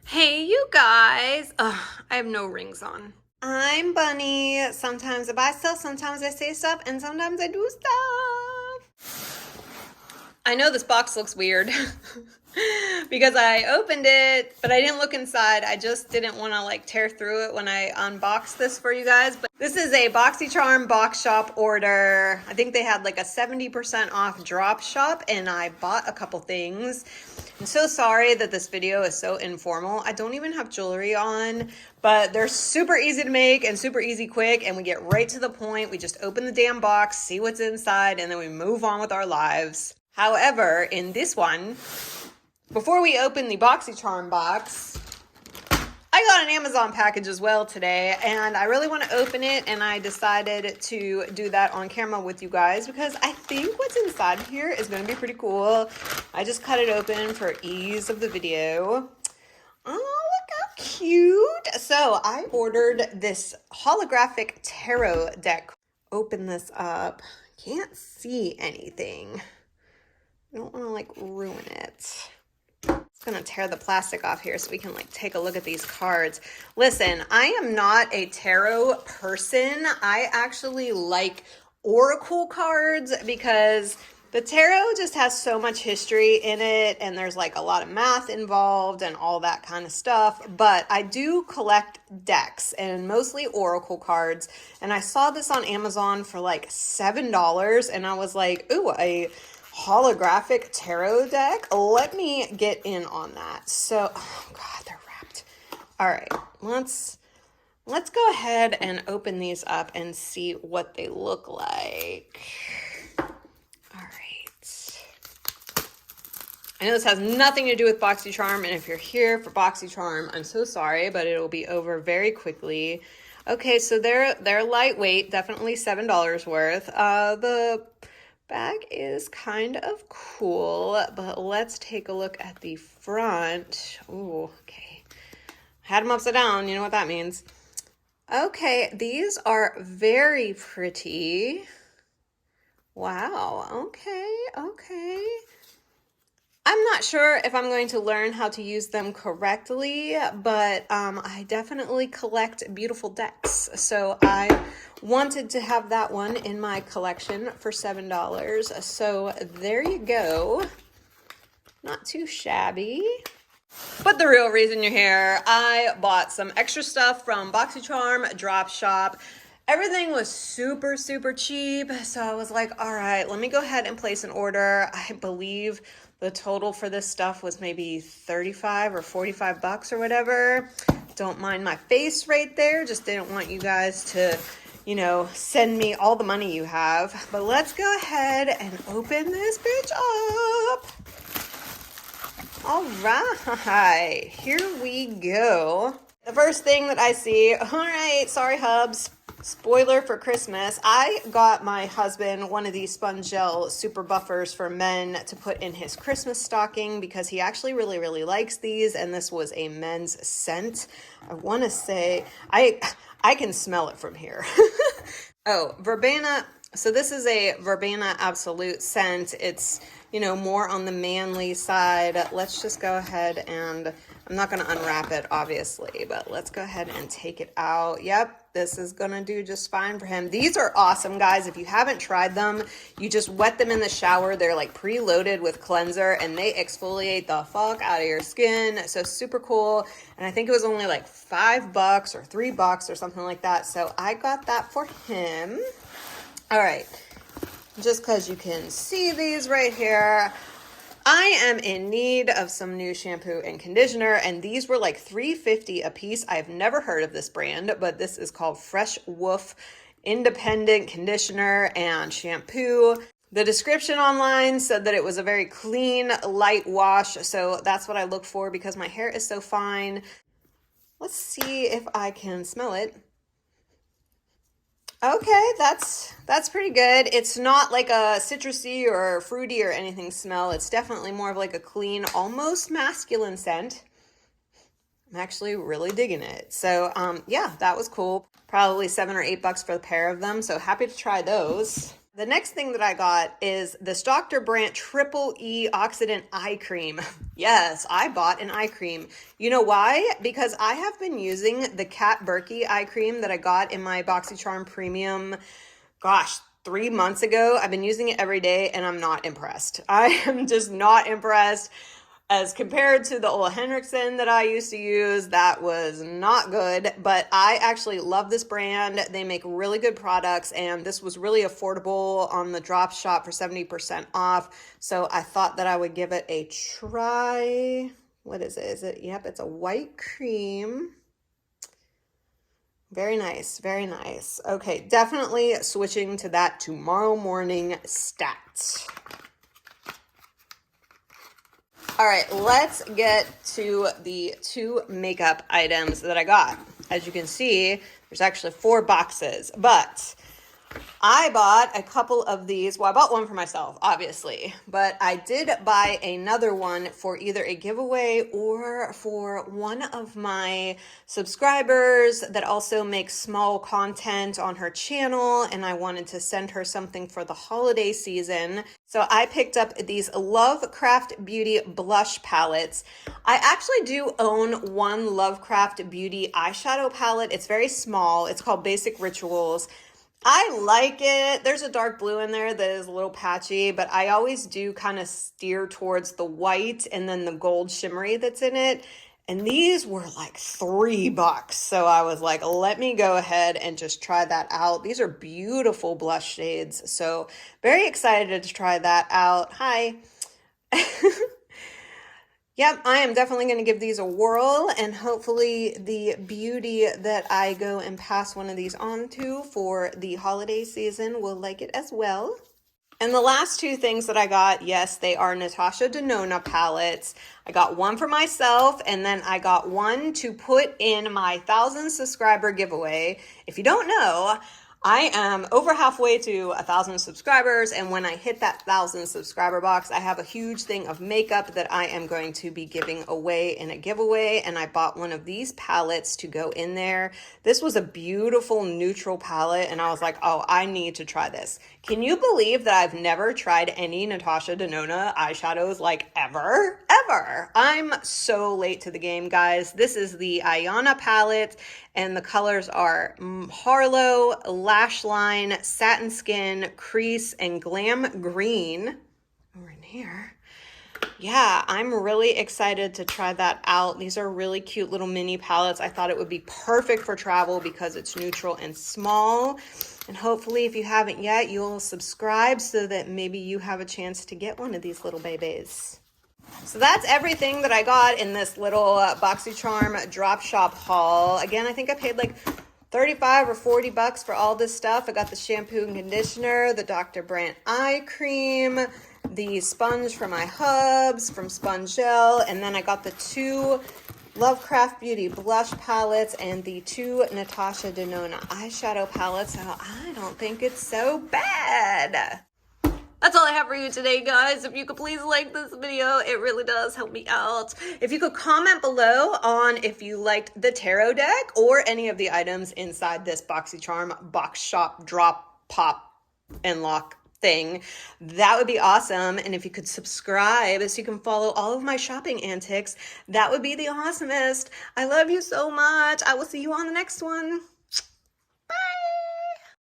Hey, you guys. Ugh, I have no rings on. I'm Bunny. Sometimes I buy stuff, sometimes I say stuff, and sometimes I do stuff. I know this box looks weird because I opened it, but I didn't look inside. I just didn't want to like tear through it when I unboxed this for you guys. But this is a Boxycharm box shop order. I think they had like a 70% off drop shop, and I bought a couple things. I'm so sorry that this video is so informal. I don't even have jewelry on, but they're super easy to make and super easy quick, and we get right to the point. We just open the damn box, see what's inside, and then we move on with our lives. However, in this one, before we open the Boxycharm box, I got an Amazon package as well today, and I really want to open it, and I decided to do that on camera with you guys because I think what's inside here is going to be pretty cool. I just cut it open for ease of the video. Oh, look how cute. So I ordered this holographic tarot deck. Open this up. Can't see anything. I don't want to like ruin it. It's gonna tear the plastic off here so we can like take a look at these cards. Listen, I am not a tarot person. I actually like oracle cards because the tarot just has so much history in it, and there's like a lot of math involved and all that kind of stuff. But I do collect decks and mostly oracle cards. And I saw this on Amazon for like $7, and I was like, ooh, a holographic tarot deck. Let me get in on that. So, oh God, they're wrapped. All right, let's go ahead and open these up and see what they look like. All right. I know this has nothing to do with Boxycharm, and if you're here for Boxycharm, I'm so sorry, but it'll be over very quickly. Okay, so they're lightweight, definitely $7 worth. The bag is kind of cool, but let's take a look at the front. Oh, okay. Had them upside down. You know what that means. Okay, these are very pretty. Wow. Okay. I'm not sure if I'm going to learn how to use them correctly, but I definitely collect beautiful decks. So I wanted to have that one in my collection for $7. So there you go. Not too shabby. But the real reason you're here, I bought some extra stuff from Boxycharm Drop Shop. Everything was super, super cheap. So I was like, all right, let me go ahead and place an order. I believe the total for this stuff was maybe 35 or 45 bucks or whatever. Don't mind my face right there. Just didn't want you guys to, you know, send me all the money you have. But let's go ahead and open this bitch up. All right, here we go. The first thing that I see, all right, sorry hubs, spoiler for Christmas. I got my husband one of these sponge gel super buffers for men to put in his Christmas stocking because he actually really, really likes these, and this was a men's scent. I want to say, I can smell it from here. Oh, verbena. So this is a verbena absolute scent. It's, you know, more on the manly side. Let's just go ahead and, I'm not going to unwrap it, obviously, but let's go ahead and take it out. Yep, this is going to do just fine for him. These are awesome, guys. If you haven't tried them, you just wet them in the shower. They're like preloaded with cleanser, and they exfoliate the fuck out of your skin. So super cool. And I think it was only like $5 or $3 or something like that. So I got that for him. All right, just because you can see these right here, I am in need of some new shampoo and conditioner, and these were like $3.50 a piece. I've never heard of this brand, but this is called Fresh Wolf Independent Conditioner and Shampoo. The description online said that it was a very clean, light wash, so that's what I look for because my hair is so fine. Let's see if I can smell it. Okay, that's pretty good. It's not like a citrusy or fruity or anything smell. It's definitely more of like a clean, almost masculine scent. I'm actually really digging it. So yeah, that was cool. Probably $7 or $8 for the pair of them. So happy to try those. The next thing that I got is this Dr. Brandt Triple E Oxidant Eye Cream. Yes, I bought an eye cream. You know why? Because I have been using the Kat Berkey eye cream that I got in my Boxycharm Premium, gosh, 3 months ago. I've been using it every day and I'm not impressed. I am just not impressed. As compared to the Ole Henriksen that I used to use, that was not good, but I actually love this brand. They make really good products, and this was really affordable on the drop shop for 70% off, so I thought that I would give it a try. What is it? Yep, it's a white cream. Very nice, very nice. Okay, definitely switching to that tomorrow morning stat. All right, let's get to the 2 makeup items that I got. As you can see, there's actually 4 boxes, but I bought a couple of these. Well, I bought one for myself, obviously, but I did buy another one for either a giveaway or for one of my subscribers that also makes small content on her channel, and I wanted to send her something for the holiday season. So I picked up these Lovecraft Beauty blush palettes. I actually do own one Lovecraft Beauty eyeshadow palette. It's very small. It's called Basic Rituals. I like it. There's a dark blue in there that is a little patchy, but I always do kind of steer towards the white and then the gold shimmery that's in it. And these were like $3. So I was like, let me go ahead and just try that out. These are beautiful blush shades. So very excited to try that out. Hi. Yep, I am definitely going to give these a whirl, and hopefully the beauty that I go and pass one of these on to for the holiday season will like it as well. And the last 2 things that I got, yes, they are Natasha Denona palettes. I got one for myself, and then I got one to put in my 1,000 subscriber giveaway. If you don't know, I am over halfway to 1,000 subscribers, and when I hit that 1,000 subscriber box, I have a huge thing of makeup that I am going to be giving away in a giveaway, and I bought one of these palettes to go in there. This was a beautiful neutral palette, and I was like, oh, I need to try this. Can you believe that I've never tried any Natasha Denona eyeshadows like ever? I'm so late to the game, guys. This is the Ayana palette, and the colors are Harlow, Lash Line, Satin Skin, Crease, and Glam Green. Over in here. Yeah, I'm really excited to try that out. These are really cute little mini palettes. I thought it would be perfect for travel because it's neutral and small. And hopefully, if you haven't yet, you'll subscribe so that maybe you have a chance to get one of these little babies. So that's everything that I got in this little Boxycharm drop shop haul. Again, I think I paid like 35 or 40 bucks for all this stuff. I got the shampoo and conditioner, the Dr. Brandt eye cream, the sponge for my hubs from Sponge Gel, and then I got the 2 Lovecraft Beauty blush palettes and the 2 Natasha Denona eyeshadow palettes. So I don't think it's so bad. That's all I have for you today, guys. If you could please like this video, it really does help me out. If you could comment below on if you liked the tarot deck or any of the items inside this Boxycharm box shop drop pop and lock thing, that would be awesome. And if you could subscribe so you can follow all of my shopping antics, that would be the awesomest. I love you so much. I will see you on the next one.